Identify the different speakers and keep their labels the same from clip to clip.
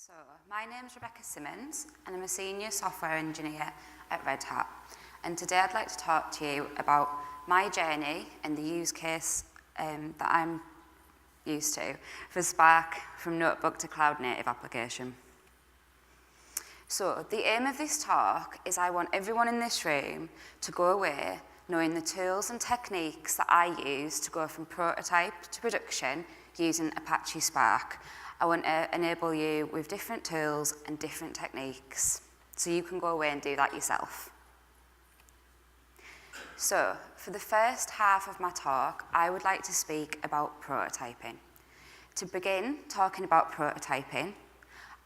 Speaker 1: So, my name's Rebecca Simmonds, and I'm a senior software engineer at Red Hat. And today I'd like to talk to you about my journey and the use case that I'm used to for Spark from notebook to cloud-native application. So, the aim of this talk is I want everyone in this room to go away knowing the tools and techniques that I use to go from prototype to production using Apache Spark. I want to enable you with different tools and different techniques so you can go away and do that yourself. So, for the first half of my talk, I would like to speak about prototyping. To begin talking about prototyping,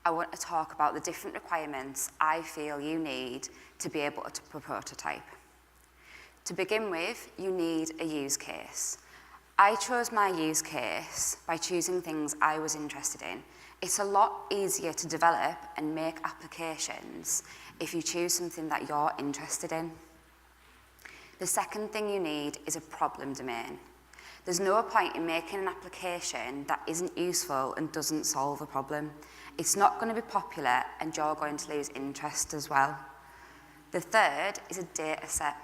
Speaker 1: I want to talk about the different requirements I feel you need to be able to prototype. To begin with, you need a use case. I chose my use case by choosing things I was interested in. It's a lot easier to develop and make applications if you choose something that you're interested in. The second thing you need is a problem domain. There's no point in making an application that isn't useful and doesn't solve a problem. It's not going to be popular and you're going to lose interest as well. The third is a data set.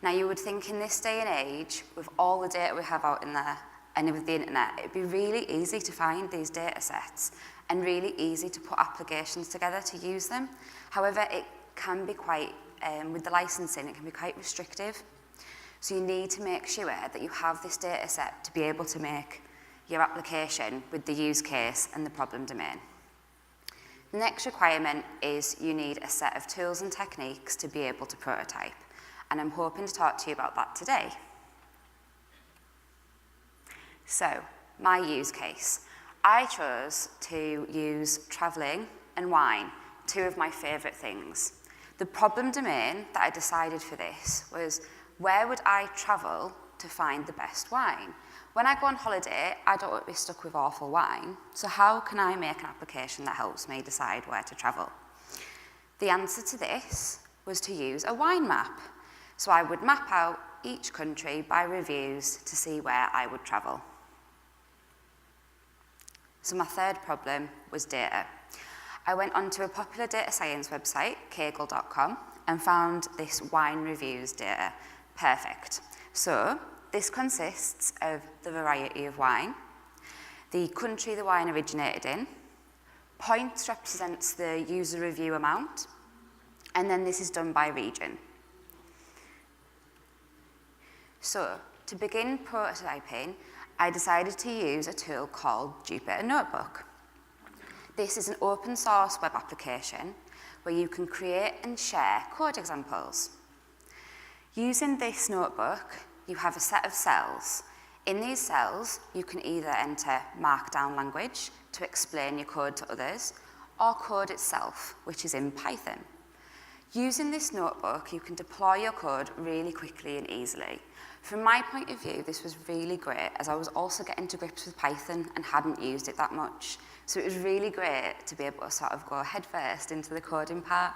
Speaker 1: Now, you would think in this day and age, with all the data we have out in there and with the internet, it'd be really easy to find these data sets and really easy to put applications together to use them. However, it can be quite, with the licensing, it can be quite restrictive. So you need to make sure that you have this data set to be able to make your application with the use case and the problem domain. The next requirement is you need a set of tools and techniques to be able to prototype. And I'm hoping to talk to you about that today. So, my use case. I chose to use travelling and wine, two of my favourite things. The problem domain that I decided for this was, where would I travel to find the best wine? When I go on holiday, I don't want to be stuck with awful wine, so how can I make an application that helps me decide where to travel? The answer to this was to use a wine map. So I would map out each country by reviews to see where I would travel. So my third problem was data. I went onto a popular data science website, kaggle.com, and found this wine reviews data. Perfect. So this consists of the variety of wine, the country the wine originated in, points represents the user review amount, and then this is done by region. So, to begin prototyping, I decided to use a tool called Jupyter Notebook. This is an open source web application where you can create and share code examples. Using this notebook, you have a set of cells. In these cells, you can either enter Markdown language to explain your code to others, or code itself, which is in Python. Using this notebook, you can deploy your code really quickly and easily. From my point of view, this was really great, as I was also getting to grips with Python and hadn't used it that much. So it was really great to be able to sort of go headfirst into the coding part.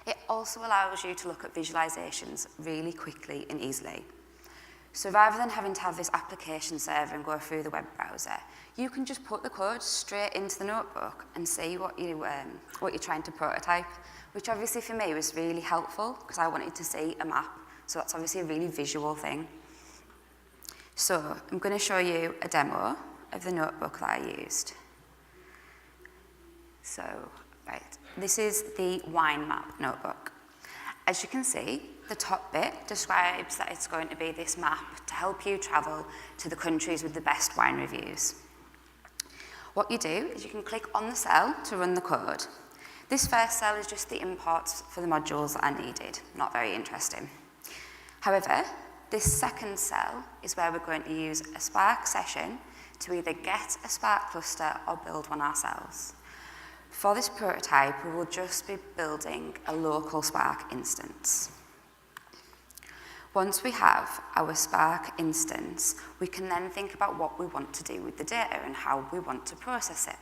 Speaker 1: It also allows you to look at visualizations really quickly and easily. So rather than having to have this application server and go through the web browser, you can just put the code straight into the notebook and see what you're trying to prototype, which obviously for me was really helpful because I wanted to see a map. So that's obviously a really visual thing. So I'm going to show you a demo of the notebook that I used. So, right, this is the wine map notebook. As you can see, the top bit describes that it's going to be this map to help you travel to the countries with the best wine reviews. What you do is you can click on the cell to run the code. This first cell is just the imports for the modules that I needed. Not very interesting. However, this second cell is where we're going to use a Spark session to either get a Spark cluster or build one ourselves. For this prototype, we will just be building a local Spark instance. Once we have our Spark instance, we can then think about what we want to do with the data and how we want to process it.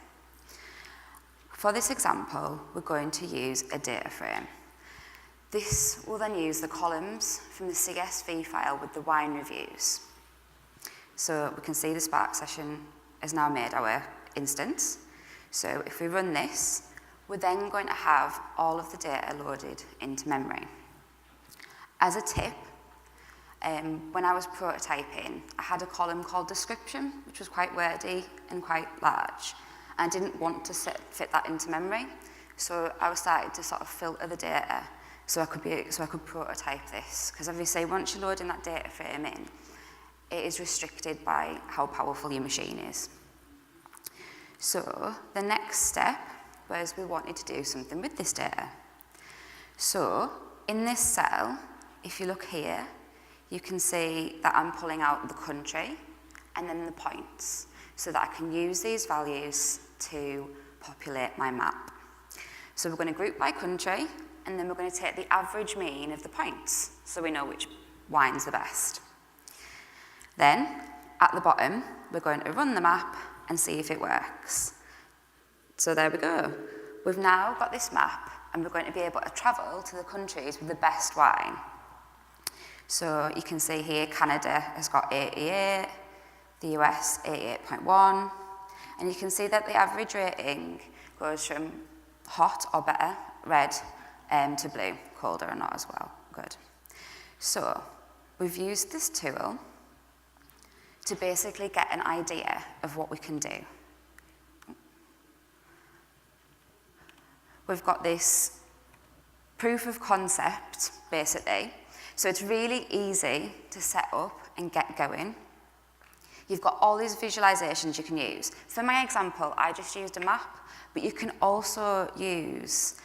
Speaker 1: For this example, we're going to use a data frame. This will then use the columns from the CSV file with the wine reviews. So we can see the Spark session has now made our instance. So if we run this, we're then going to have all of the data loaded into memory. As a tip, when I was prototyping, I had a column called description, which was quite wordy and quite large. I didn't want to fit that into memory, so I was starting to sort of filter the data so I could prototype this. Because obviously, once you're loading that data frame in, it is restricted by how powerful your machine is. So the next step was we wanted to do something with this data. So in this cell, if you look here, you can see that I'm pulling out the country and then the points so that I can use these values to populate my map. So we're going to group by country, and then we're going to take the average mean of the points so we know which wine's the best. Then, at the bottom, we're going to run the map and see if it works. So there we go. We've now got this map, and we're going to be able to travel to the countries with the best wine. So you can see here, Canada has got 88, the US 88.1, and you can see that the average rating goes from hot or better, red, to blue, colder or not as well. Good. So we've used this tool to basically get an idea of what we can do. We've got this proof of concept, basically. So it's really easy to set up and get going. You've got all these visualizations you can use. For my example, I just used a map, but you can also use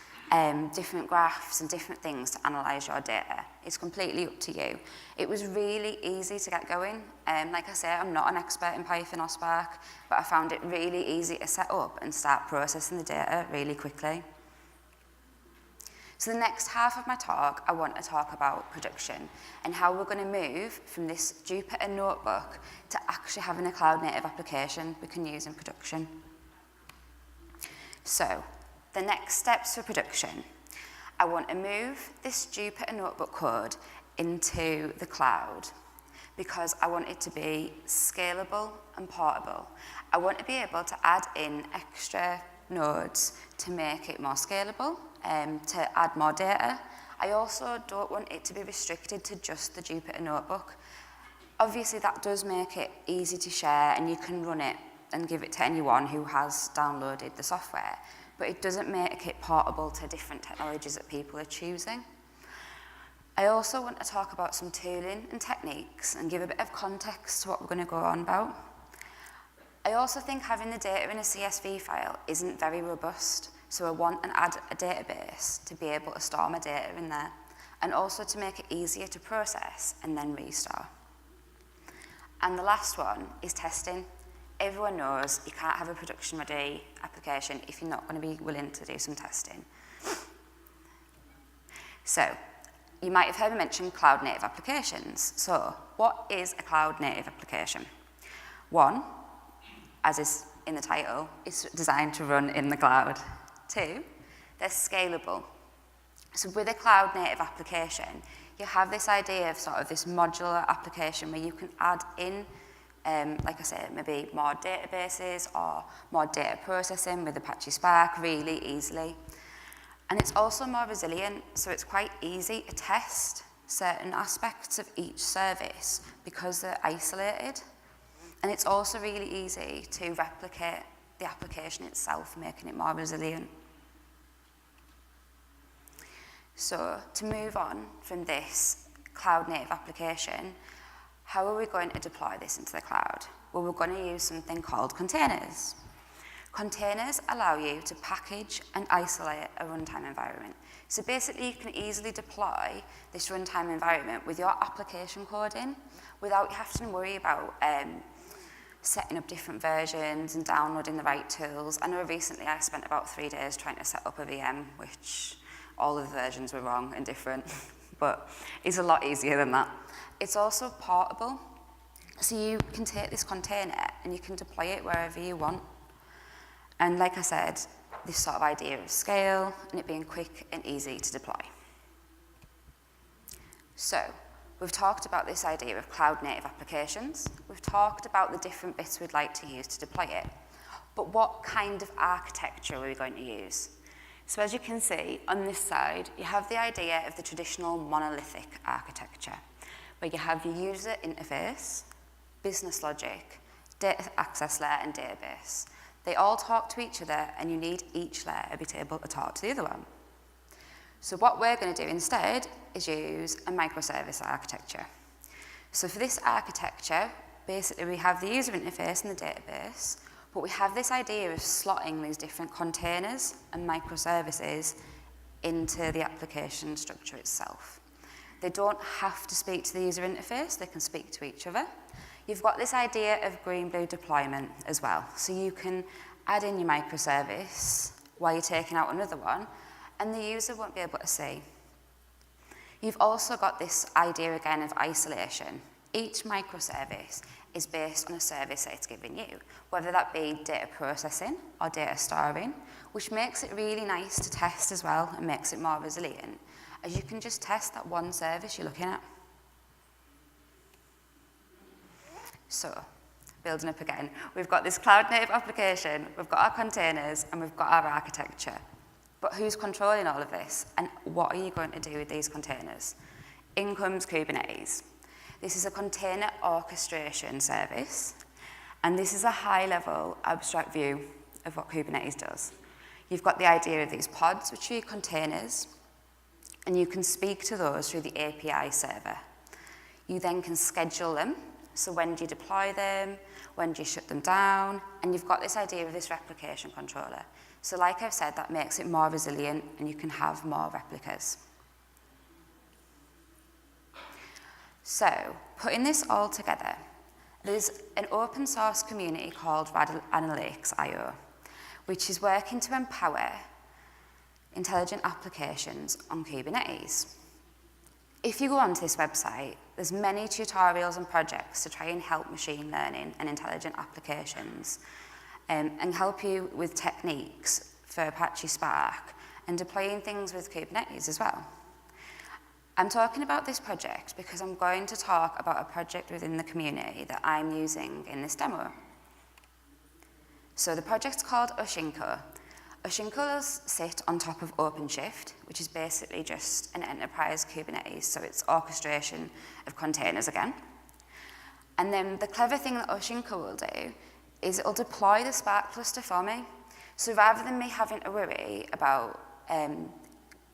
Speaker 1: different graphs and different things to analyze your data. It's completely up to you. It was really easy to get going. Like I say, I'm not an expert in Python or Spark, but I found it really easy to set up and start processing the data really quickly. So the next half of my talk, I want to talk about production and how we're going to move from this Jupyter Notebook to actually having a cloud-native application we can use in production. So the next steps for production, I want to move this Jupyter Notebook code into the cloud because I want it to be scalable and portable. I want to be able to add in extra nodes to make it more scalable, to add more data. I also don't want it to be restricted to just the Jupyter Notebook. Obviously, that does make it easy to share, and you can run it and give it to anyone who has downloaded the software, but it doesn't make it portable to different technologies that people are choosing. I also want to talk about some tooling and techniques and give a bit of context to what we're going to go on about. I also think having the data in a CSV file isn't very robust, so I want and add a database to be able to store my data in there, and also to make it easier to process and then restore. And the last one is testing. Everyone knows you can't have a production-ready application if you're not going to be willing to do some testing. So, you might have heard me mention cloud-native applications. So, what is a cloud-native application? One, as is in the title, is designed to run in the cloud. Two, they're scalable. So with a cloud-native application, you have this idea of sort of this modular application where you can add in, like I said, maybe more databases or more data processing with Apache Spark really easily. And it's also more resilient, so it's quite easy to test certain aspects of each service because they're isolated. And it's also really easy to replicate the application itself, making it more resilient. So to move on from this cloud-native application, how are we going to deploy this into the cloud? Well, we're going to use something called containers. Containers allow you to package and isolate a runtime environment. So basically, you can easily deploy this runtime environment with your application code in without having to worry about setting up different versions and downloading the right tools. I know recently I spent about 3 days trying to set up a VM, which all of the versions were wrong and different, but it's a lot easier than that. It's also portable, so you can take this container and you can deploy it wherever you want. And like I said, this sort of idea of scale and it being quick and easy to deploy. So, we've talked about this idea of cloud-native applications. We've talked about the different bits we'd like to use to deploy it. But what kind of architecture are we going to use? So as you can see, on this side, you have the idea of the traditional monolithic architecture, where you have your user interface, business logic, data access layer, and database. They all talk to each other, and you need each layer to be able to talk to the other one. So what we're going to do instead is use a microservice architecture. So for this architecture, basically we have the user interface and the database, but we have this idea of slotting these different containers and microservices into the application structure itself. They don't have to speak to the user interface, they can speak to each other. You've got this idea of green-blue deployment as well. So you can add in your microservice while you're taking out another one, and the user won't be able to see. You've also got this idea again of isolation. Each microservice is based on a service that it's giving you, whether that be data processing or data storing, which makes it really nice to test as well and makes it more resilient, as you can just test that one service you're looking at. So, building up again, we've got this cloud-native application, we've got our containers, and we've got our architecture. But who's controlling all of this, and what are you going to do with these containers? In comes Kubernetes. This is a container orchestration service, and this is a high-level abstract view of what Kubernetes does. You've got the idea of these pods, which are your containers, and you can speak to those through the API server. You then can schedule them, so when do you deploy them, when do you shut them down, and you've got this idea of this replication controller. So like I've said, that makes it more resilient, and you can have more replicas. So, putting this all together, there's an open source community called Analytics.io, which is working to empower intelligent applications on Kubernetes. If you go onto this website, there's many tutorials and projects to try and help machine learning and intelligent applications, and help you with techniques for Apache Spark and deploying things with Kubernetes as well. I'm talking about this project because I'm going to talk about a project within the community that I'm using in this demo. So the project's called Oshinko. Oshinko's sit on top of OpenShift, which is basically just an enterprise Kubernetes, so it's orchestration of containers again. And then the clever thing that Oshinko will do is it'll deploy the Spark cluster for me. So rather than me having to worry about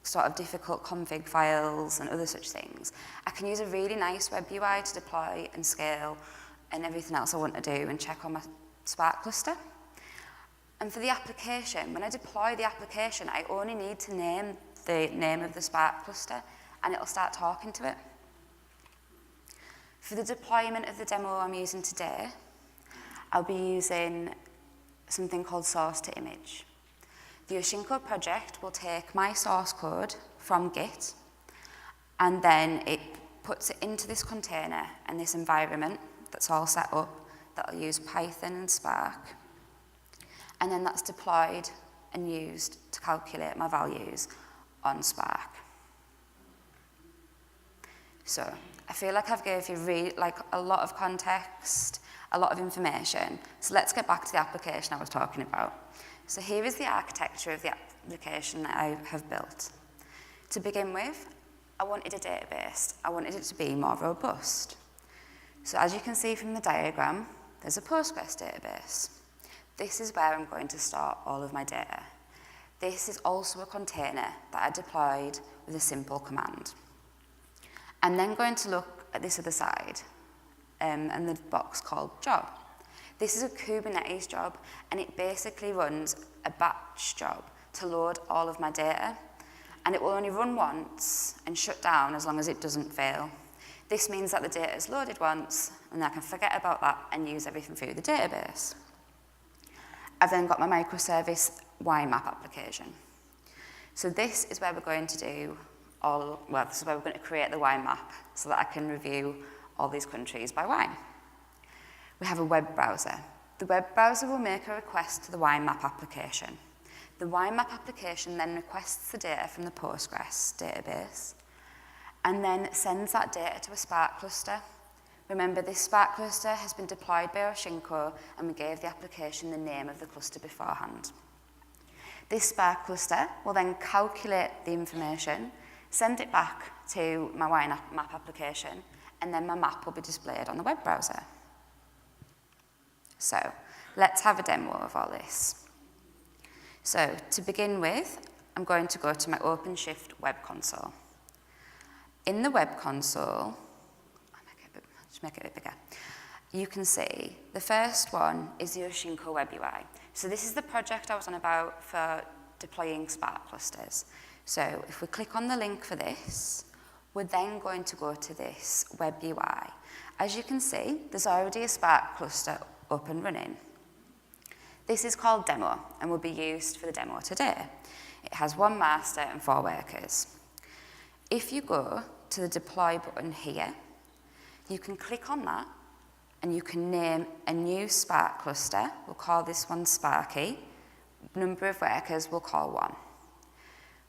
Speaker 1: sort of difficult config files and other such things, I can use a really nice web UI to deploy and scale and everything else I want to do and check on my Spark cluster. And for the application, when I deploy the application, I only need to name the name of the Spark cluster and it'll start talking to it. For the deployment of the demo I'm using today, I'll be using something called source to image. The Oshinko project will take my source code from Git, and then it puts it into this container and this environment that's all set up that'll use Python and Spark. And then that's deployed and used to calculate my values on Spark. So I feel like I've gave you a lot of context, a lot of information. So let's get back to the application I was talking about. So here is the architecture of the application that I have built. To begin with, I wanted a database. I wanted it to be more robust. So as you can see from the diagram, there's a Postgres database. This is where I'm going to store all of my data. This is also a container that I deployed with a simple command. I'm then going to look at this other side, and the box called job. This is a Kubernetes job, and it basically runs a batch job to load all of my data, and it will only run once and shut down as long as it doesn't fail. This means that the data is loaded once, and I can forget about that and use everything through the database. I've then got my microservice YMap application. So this is where we're going to do this is where we're going to create the YMap so that I can review all these countries by wine. We have a web browser. The web browser will make a request to the YMap application. The YMap application then requests the data from the Postgres database and then sends that data to a Spark cluster, Remember, this Spark cluster has been deployed by our Shinko, and we gave the application the name of the cluster beforehand. This Spark cluster will then calculate the information, send it back to my map application, and then my map will be displayed on the web browser. So let's have a demo of all this. So to begin with, I'm going to go to my OpenShift web console. In the web console, just make it a bit bigger, you can see the first one is the Shinko web UI. So this is the project I was on about for deploying Spark clusters. So if we click on the link for this, we're then going to go to this web UI. As you can see, there's already a Spark cluster up and running. This is called demo and will be used for the demo today. It has 1 master and 4 workers. If you go to the deploy button here, you can click on that and you can name a new Spark cluster. We'll call this one Sparky. Number of workers we'll call 1.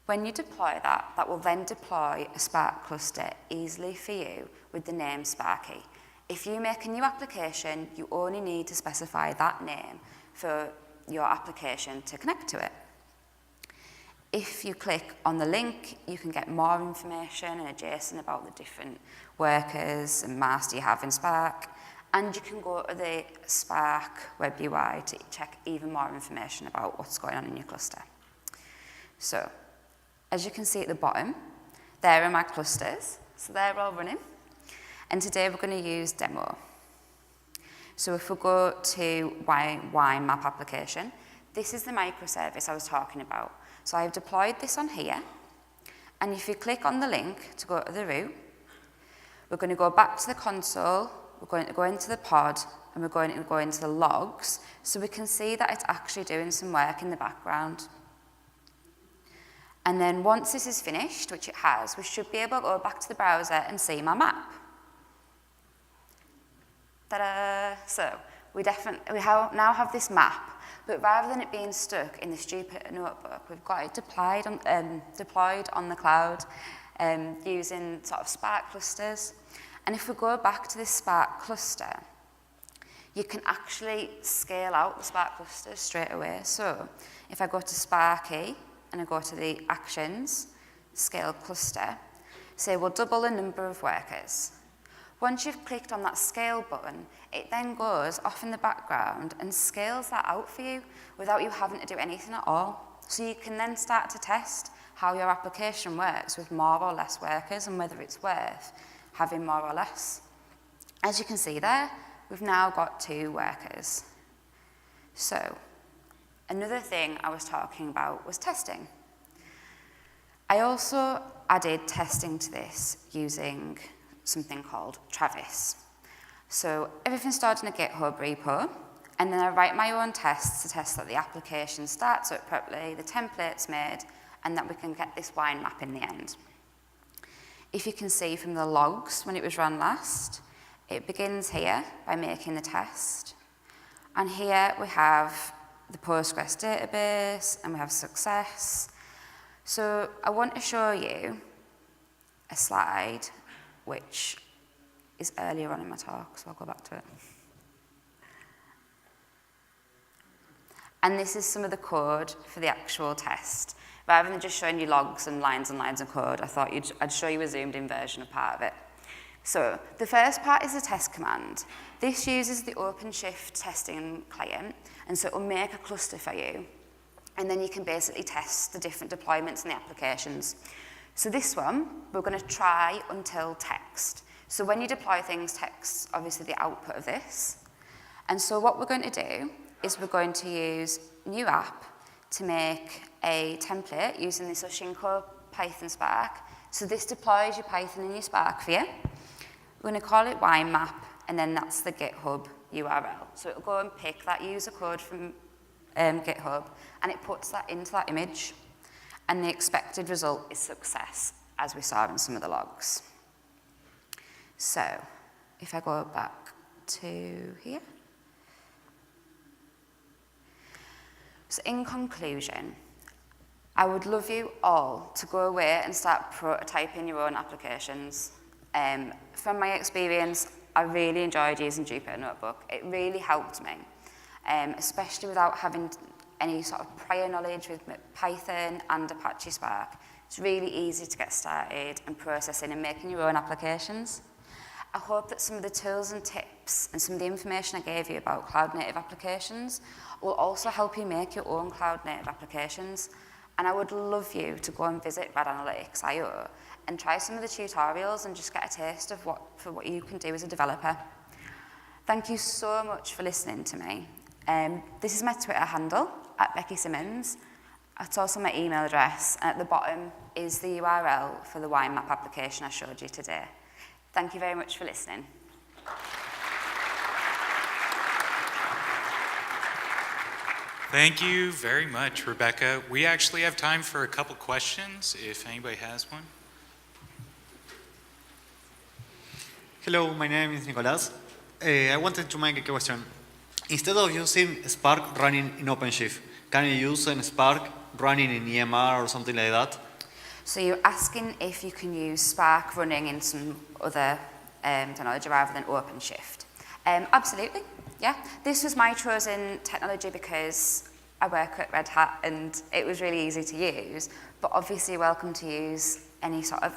Speaker 1: When you deploy that, that will then deploy a Spark cluster easily for you with the name Sparky. If you make a new application, you only need to specify that name for your application to connect to it. If you click on the link, you can get more information and JSON about the different workers and master you have in Spark, and you can go to the Spark web UI to check even more information about what's going on in your cluster. So, as you can see at the bottom, there are my clusters, so they're all running. And today we're going to use demo. So if we go to wine map application, this is the microservice I was talking about. So I've deployed this on here, and if you click on the link to go to the root, we're going to go back to the console, we're going to go into the pod, and we're going to go into the logs, so we can see that it's actually doing some work in the background. And then once this is finished, which it has, we should be able to go back to the browser and see my map. Ta-da! So we now have this map, but rather than it being stuck in this Jupyter Notebook, we've got it deployed on the cloud using sort of Spark clusters. And if we go back to this Spark cluster, you can actually scale out the Spark clusters straight away. So if I go to Sparky and I go to the actions, scale cluster, say we'll double the number of workers. Once you've clicked on that scale button, it then goes off in the background and scales that out for you without you having to do anything at all. So you can then start to test how your application works with more or less workers and whether it's worth having more or less. As you can see there, we've now got 2 workers. So another thing I was talking about was testing. I also added testing to this using something called Travis. So everything's stored in a GitHub repo, and then I write my own tests to test that the application starts up properly, the template's made, and that we can get this wine map in the end. If you can see from the logs when it was run last, it begins here by making the test. And here we have the Postgres database, and we have success. So I want to show you a slide which is earlier on in my talk, so I'll go back to it. And this is some of the code for the actual test. Rather than just showing you logs and lines of code, I thought I'd show you a zoomed-in version of part of it. So the first part is the test command. This uses the OpenShift testing client, and so it will make a cluster for you. And then you can basically test the different deployments and the applications. So this one, we're going to try until text. So when you deploy things, text obviously the output of this. And so what we're going to do is we're going to use new app to make a template using this Shinko Python Spark. So this deploys your Python and your Spark for you. We're going to call it wine map, and then that's the GitHub URL. So it'll go and pick that user code from GitHub, and it puts that into that image. And the expected result is success, as we saw in some of the logs. So if I go back to here. So in conclusion, I would love you all to go away and start prototyping your own applications. From my experience, I really enjoyed using Jupyter Notebook. It really helped me, especially without having any sort of prior knowledge with Python and Apache Spark. It's really easy to get started and processing and making your own applications. I hope that some of the tools and tips and some of the information I gave you about cloud-native applications will also help you make your own cloud-native applications. And I would love you to go and visit Red Analytics.io and try some of the tutorials and just get a taste of what you can do as a developer. Thank you so much for listening to me. This is my Twitter handle, @BeckySimmonds. It's also my email address, and at the bottom is the URL for the wine map application I showed you today. Thank you very much for listening.
Speaker 2: Thank you very much, Rebecca. We actually have time for a couple questions, if anybody has one.
Speaker 3: Hello, my name is Nicolas. I wanted to make a question. Instead of using Spark running in OpenShift, can you use Spark running in EMR or something like that?
Speaker 1: So you're asking if you can use Spark running in some other technology rather than OpenShift. Absolutely, yeah. This was my chosen technology because I work at Red Hat and it was really easy to use, but obviously you're welcome to use any sort of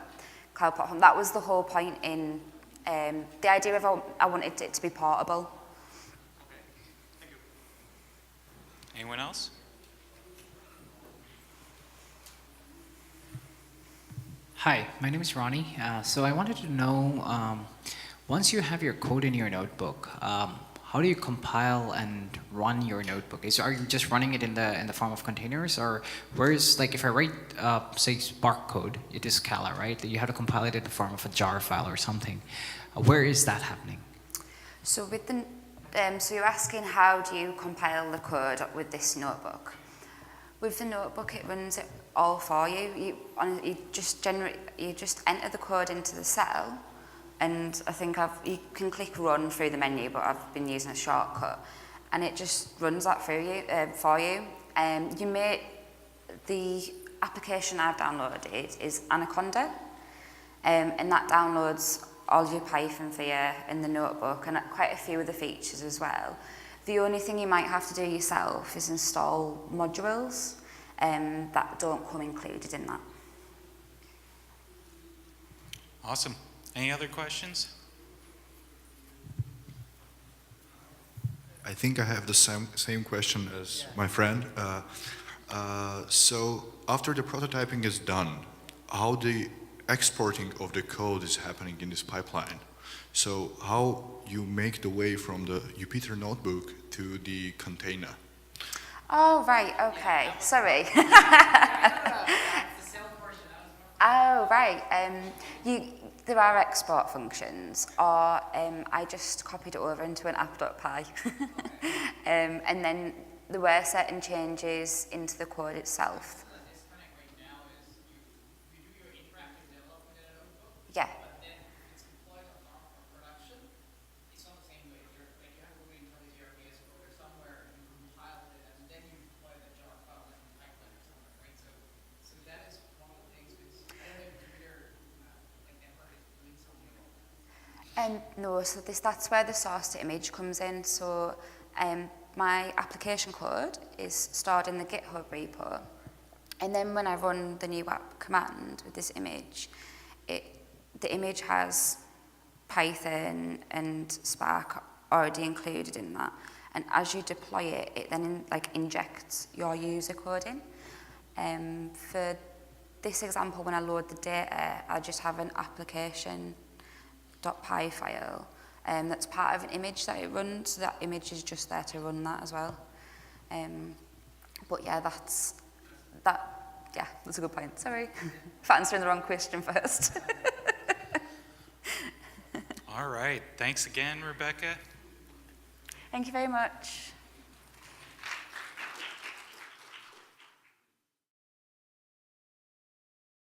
Speaker 1: cloud platform. That was the whole point in the idea of I wanted it to be portable.
Speaker 2: Okay, thank you. Anyone else?
Speaker 4: Hi, my name is Ronnie. So I wanted to know, once you have your code in your notebook, how do you compile and run your notebook? Are you just running it in the form of containers, or where is, like, if I write say Spark code, it is Scala, right? You have to compile it in the form of a jar file or something. Where is that happening?
Speaker 1: So with the so you're asking how do you compile the code with this notebook? With the notebook, it runs it all for you. You just enter the code into the cell, and I think you can click run through the menu, but I've been using a shortcut, and it just runs that for you. The application I've downloaded is Anaconda, and that downloads all your Python for you in the notebook, and quite a few of the features as well. The only thing you might have to do yourself is install modules that don't come included in that.
Speaker 2: Awesome. Any other questions?
Speaker 5: I think I have the same question as my friend. So after the prototyping is done, how the exporting of the code is happening in this pipeline? So how you make the way from the Jupyter Notebook to the container?
Speaker 1: Oh, right, okay, sorry. Oh, right. There are export functions, or I just copied it over into an app.py. And then there were certain changes into the code itself. Yeah. No, so that's where the source to image comes in. So my application code is stored in the GitHub repo. And then when I run the new app command with this image, the image has Python and Spark already included in that. And as you deploy it, it then injects your user code in. For this example, when I load the data, I just have an application.py file that's part of an image that it runs. So that image is just there to run that as well. But yeah, that's a good point. Sorry for answering the wrong question first.
Speaker 2: All right. Thanks again, Rebecca.
Speaker 1: Thank you very much.